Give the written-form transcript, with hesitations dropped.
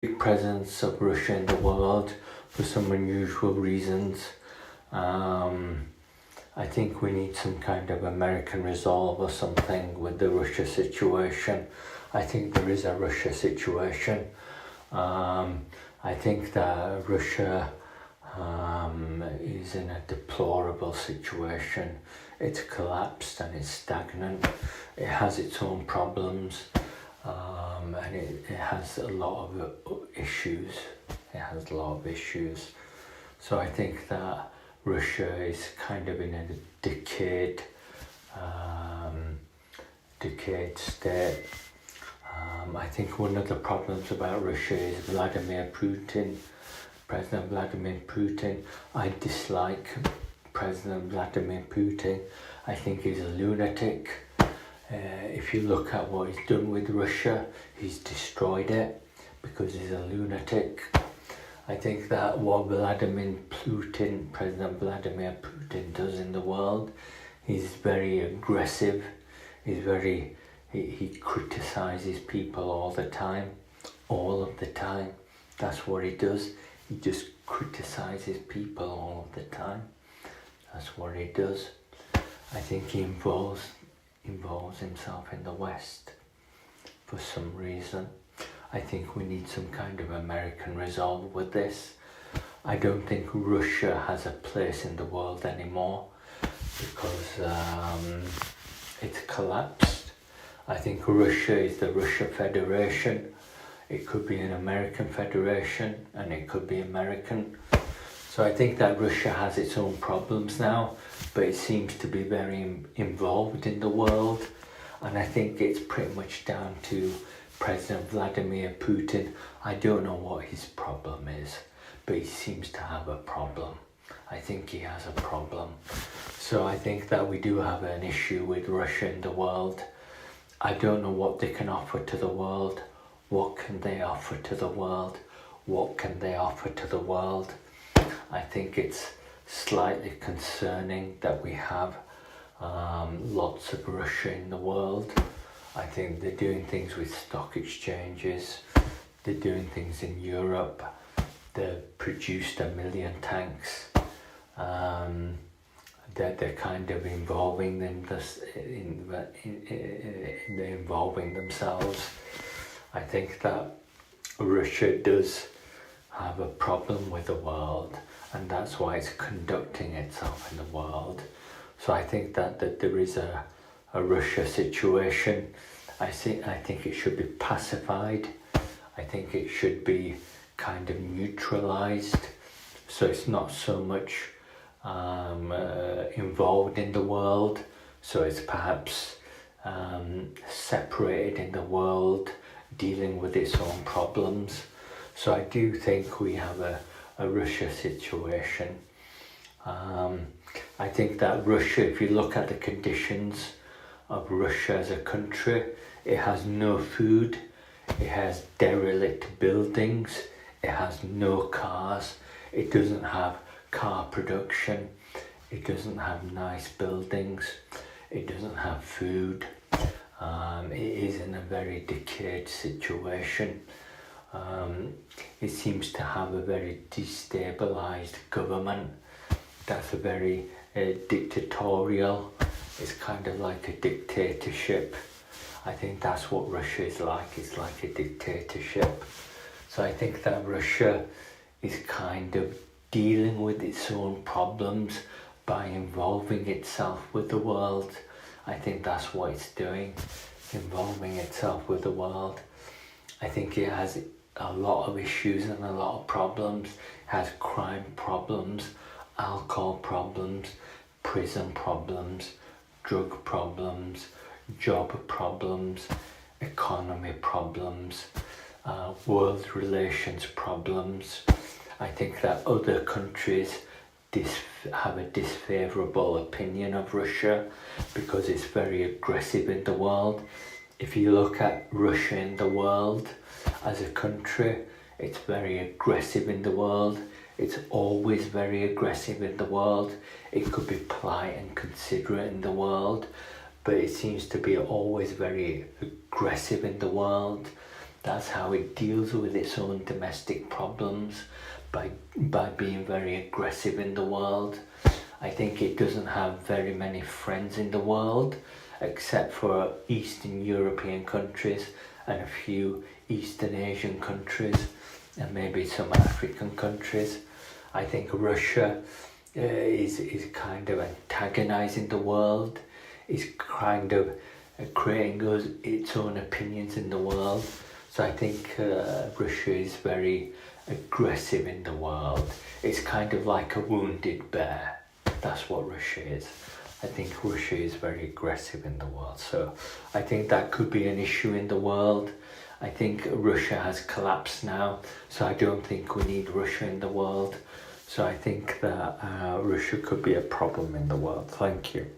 big presence of Russia in the world for some unusual reasons. I think we need some kind of American resolve or something with the Russia situation. I think there is a Russia situation. I think that Russia is in a deplorable situation. It's collapsed and it's stagnant. It has its own problems, and it has a lot of issues. So I think that Russia is kind of in a decayed state. I think one of the problems about Russia is President Vladimir Putin. I dislike President Vladimir Putin. I think he's a lunatic. If you look at what he's done with Russia, he's destroyed it because he's a lunatic. I think that what President Vladimir Putin does in the world, he's very aggressive. He criticizes people all of the time. That's what he does. He just criticizes people all of the time. That's what he does. I think he involves himself in the West for some reason. I think we need some kind of American resolve with this. I don't think Russia has a place in the world anymore because it's collapsed. I think Russia is the Russia Federation. It could be an American federation and it could be American. So I think that Russia has its own problems now, but it seems to be very involved in the world. And I think it's pretty much down to President Vladimir Putin. I don't know what his problem is, but he seems to have a problem. I think he has a problem. So I think that we do have an issue with Russia in the world. I don't know what they can offer to the world. What can they offer to the world? What can they offer to the world? I think it's slightly concerning that we have lots of Russia in the world. I think they're doing things with stock exchanges. They're doing things in Europe. They've produced 1 million tanks. They're kind of involving themselves. I think that Russia does have a problem with the world, and that's why it's conducting itself in the world. So I think that there is a Russia situation. I think it should be pacified. I think it should be kind of neutralized, so it's not so much involved in the world. So it's perhaps separated in the world, dealing with its own problems. So I do think we have a Russia situation. I think that Russia, if you look at the conditions of Russia as a country, it has no food, it has derelict buildings, it has no cars, it doesn't have car production, it doesn't have nice buildings, it doesn't have food. It is in a very decayed situation. It seems to have a very destabilized government that's a very dictatorial. It's kind of like a dictatorship. I think that's what Russia is like. It's like a dictatorship. So I think that Russia is kind of dealing with its own problems by involving itself with the world. I think that's what it's doing, involving itself with the world. I think it has a lot of issues and a lot of problems. It has crime problems, alcohol problems, prison problems, drug problems, job problems, economy problems, world relations problems. I think that other countries have a disfavourable opinion of Russia because it's very aggressive in the world. If you look at Russia in the world as a country, it's very aggressive in the world. It's always very aggressive in the world. It could be polite and considerate in the world, but it seems to be always very aggressive in the world. That's how it deals with its own domestic problems, by being very aggressive in the world. I think it doesn't have very many friends in the world, except for Eastern European countries and a few Eastern Asian countries and maybe some African countries. I think Russia is kind of antagonizing the world, is kind of creating its own opinions in the world. So I think Russia is very aggressive in the world. It's kind of like a wounded bear. That's what Russia is. I think Russia is very aggressive in the world. So I think that could be an issue in the world. I think Russia has collapsed now, so I don't think we need Russia in the world. So I think that Russia could be a problem in the world. Thank you.